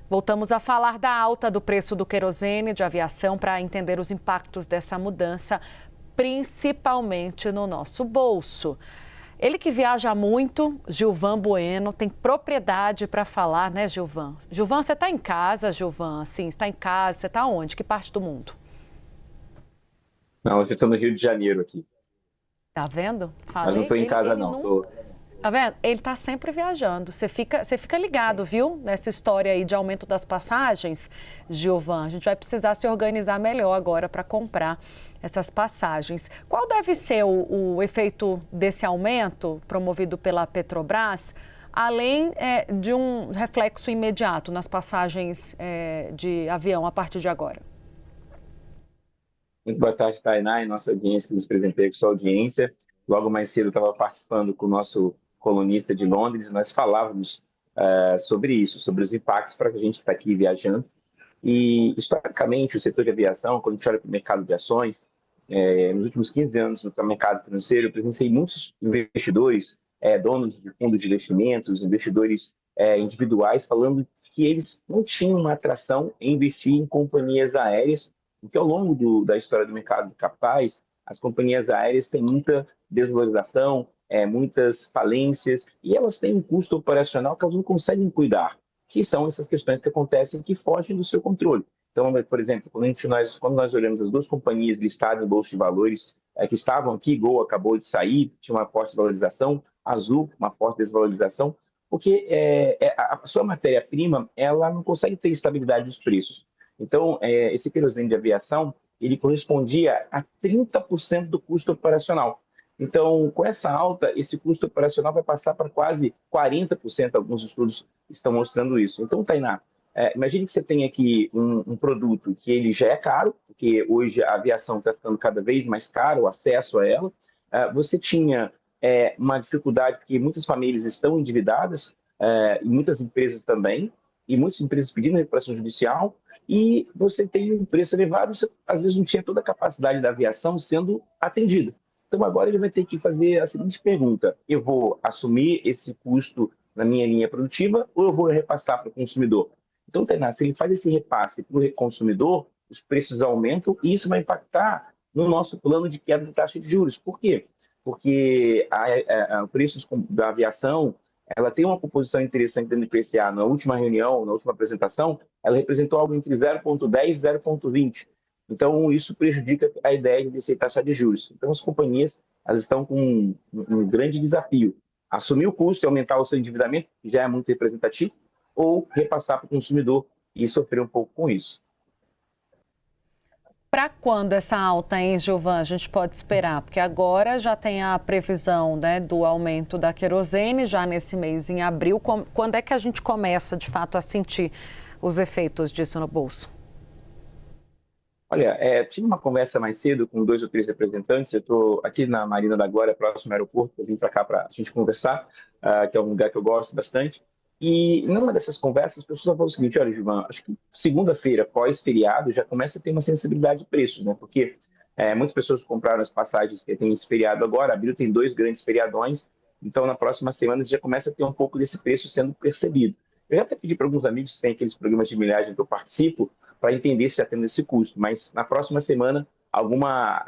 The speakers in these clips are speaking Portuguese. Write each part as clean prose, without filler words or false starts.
Voltamos a falar da alta do preço do querosene de aviação para entender os impactos dessa mudança, principalmente no nosso bolso. Ele que viaja muito, Gilvan Bueno, tem propriedade para falar, né, Gilvan? Gilvan, você está em casa, Gilvan? Sim, está em casa. Você está onde? Que parte do mundo? Não, eu estou no Rio de Janeiro aqui, Tá vendo? mas não Falei, estou em casa ele não. não. Tá vendo? Ele tá sempre viajando. Você fica ligado, viu? Nessa história aí de aumento das passagens, Gilvan. A gente vai precisar se organizar melhor agora para comprar essas passagens. Qual deve ser o efeito desse aumento promovido pela Petrobras, além de um reflexo imediato nas passagens de avião a partir de agora? Muito boa tarde, Tainá, e nossa audiência, nos presentei com sua audiência. Logo mais cedo eu estava participando com o nosso colunista de Londres, nós falávamos sobre isso, sobre os impactos para a gente que está aqui viajando. E, historicamente, o setor de aviação, quando a gente olha para o mercado de ações, nos últimos 15 anos no mercado financeiro, eu presenciei muitos investidores, donos de fundos de investimentos, investidores individuais, falando que eles não tinham uma atração em investir em companhias aéreas, porque ao longo da história do mercado de capitais, as companhias aéreas têm muita desvalorização, muitas falências, e elas têm um custo operacional que elas não conseguem cuidar, que são essas questões que acontecem que fogem do seu controle. Então, por exemplo, quando nós olhamos as duas companhias listadas no Bolsa de Valores que estavam aqui, Gol acabou de sair, tinha uma forte valorização, Azul, uma forte desvalorização, porque a sua matéria-prima ela não consegue ter estabilidade dos preços. Então, esse querosene de aviação, ele correspondia a 30% do custo operacional. Então, com essa alta, esse custo operacional vai passar para quase 40%, alguns estudos estão mostrando isso. Então, Tainá, imagine que você tem aqui um produto que ele já é caro, porque hoje a aviação está ficando cada vez mais caro, o acesso a ela. Você tinha uma dificuldade, porque muitas famílias estão endividadas, e muitas empresas também, e muitas empresas pedindo recuperação judicial, e você tem um preço elevado, você, às vezes não tinha toda a capacidade da aviação sendo atendida. Então agora ele vai ter que fazer a seguinte pergunta: eu vou assumir esse custo na minha linha produtiva ou eu vou repassar para o consumidor? Então, Tainá, se ele faz esse repasse para o consumidor, os preços aumentam e isso vai impactar no nosso plano de queda de taxa de juros. Por quê? Porque o preço da aviação ela tem uma composição interessante dentro do IPCA. Na última reunião, na última apresentação, ela representou algo entre 0,10 e 0,20. Então, isso prejudica a ideia de descer taxa de juros. Então, as companhias elas estão com um grande desafio. Assumir o custo e aumentar o seu endividamento, que já é muito representativo, ou repassar para o consumidor e sofrer um pouco com isso. Para quando essa alta, hein, Gilvan, a gente pode esperar? Porque agora já tem a previsão, né, do aumento da querosene, já nesse mês, em abril. Quando é que a gente começa, de fato, a sentir os efeitos disso no bolso? Olha, tive uma conversa mais cedo com 2 ou 3 representantes. Eu estou aqui na Marina da Glória, próximo ao aeroporto. Eu vim para cá para a gente conversar, que é um lugar que eu gosto bastante. E numa dessas conversas, as pessoas falam o seguinte: olha, Gilvan, acho que segunda-feira, pós-feriado, já começa a ter uma sensibilidade de preços, né? Porque muitas pessoas compraram as passagens que tem esse feriado agora. Abril tem 2 grandes feriadões, então na próxima semana já começa a ter um pouco desse preço sendo percebido. Eu já até pedi para alguns amigos que têm aqueles programas de milhagem que eu participo, para entender se já tendo esse custo, mas na próxima semana alguma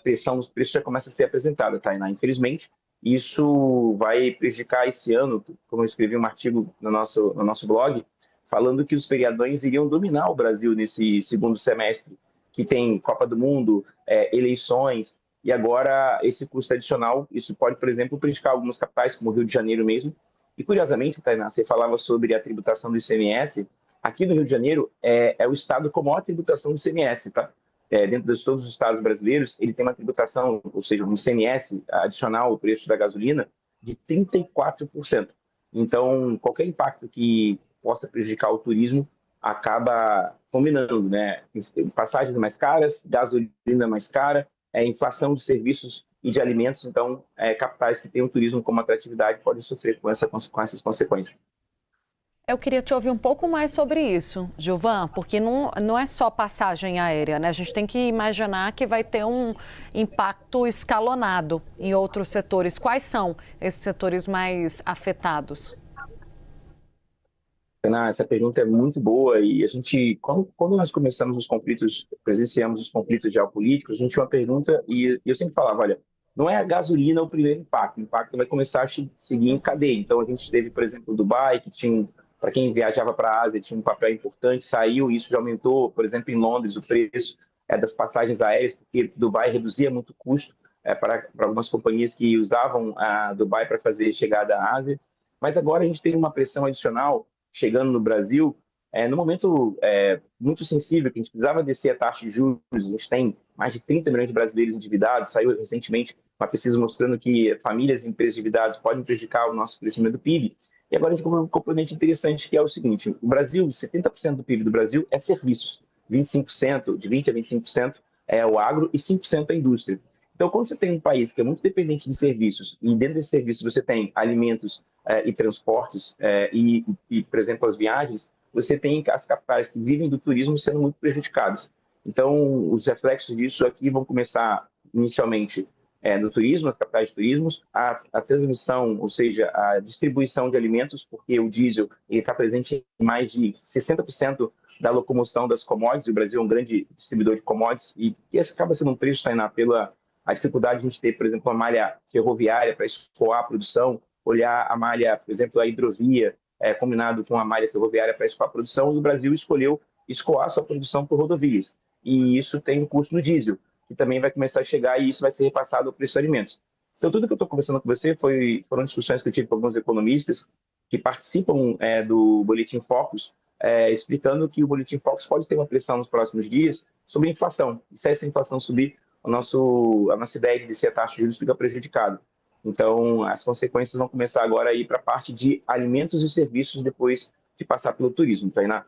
pressão nos preços já começa a ser apresentada, Tainá. Infelizmente, isso vai prejudicar esse ano, como eu escrevi um artigo no nosso blog, falando que os feriadões iriam dominar o Brasil nesse segundo semestre, que tem Copa do Mundo, eleições, e agora esse custo adicional, isso pode, por exemplo, prejudicar algumas capitais, como o Rio de Janeiro mesmo. E curiosamente, Tainá, você falava sobre a tributação do ICMS. Aqui no Rio de Janeiro é o estado com a maior tributação do ICMS, tá? Dentro de todos os estados brasileiros, ele tem uma tributação, ou seja, um ICMS adicional ao preço da gasolina de 34%. Então, qualquer impacto que possa prejudicar o turismo acaba combinando, né? Passagens mais caras, gasolina mais cara, inflação de serviços e de alimentos. Então, capitais que têm o turismo como atratividade podem sofrer com essas consequências. Eu queria te ouvir um pouco mais sobre isso, Gilvan, porque não é só passagem aérea, né? A gente tem que imaginar que vai ter um impacto escalonado em outros setores. Quais são esses setores mais afetados? Tainá, essa pergunta é muito boa e a gente, quando nós começamos os conflitos, presenciamos os conflitos geopolíticos, a gente tinha uma pergunta e eu sempre falava, olha, não é a gasolina o primeiro impacto, o impacto vai começar a seguir em Uhum. cadeia. Então, a gente teve, por exemplo, Dubai, que tinha, para quem viajava para a Ásia, tinha um papel importante, saiu, isso já aumentou, por exemplo, em Londres, o preço das passagens aéreas, porque Dubai reduzia muito o custo para algumas companhias que usavam a Dubai para fazer chegada à Ásia. Mas agora a gente tem uma pressão adicional chegando no Brasil, no momento muito sensível, que a gente precisava descer a taxa de juros, a gente tem mais de 30 milhões de brasileiros endividados, saiu recentemente uma pesquisa mostrando que famílias e empresas endividadas podem prejudicar o nosso crescimento do PIB. E agora a gente tem um componente interessante que é o seguinte, o Brasil, 70% do PIB do Brasil é serviços, 25%, de 20% a 25% é o agro e 5% é a indústria. Então, quando você tem um país que é muito dependente de serviços, e dentro desses serviços você tem alimentos e transportes, por exemplo, as viagens, você tem as capitais que vivem do turismo sendo muito prejudicados. Então, os reflexos disso aqui vão começar inicialmente no turismo, as capitais de turismo, a transmissão, ou seja, a distribuição de alimentos, porque o diesel está presente em mais de 60% da locomoção das commodities, o Brasil é um grande distribuidor de commodities, e esse acaba sendo um preço, Tainá, pela a dificuldade de a gente ter, por exemplo, uma malha ferroviária para escoar a produção, olhar a malha, por exemplo, a hidrovia, combinado com a malha ferroviária para escoar a produção, e o Brasil escolheu escoar sua produção por rodovias. E isso tem um custo no diesel, que também vai começar a chegar e isso vai ser repassado ao preço de alimentos. Então, tudo que eu estou conversando com você foram discussões que eu tive com alguns economistas que participam do Boletim Focus, explicando que o Boletim Focus pode ter uma pressão nos próximos dias sobre a inflação. E se essa inflação subir, a nossa ideia de descer a taxa de juros fica prejudicada. Então, as consequências vão começar agora a ir para a parte de alimentos e serviços depois de passar pelo turismo, Tainá.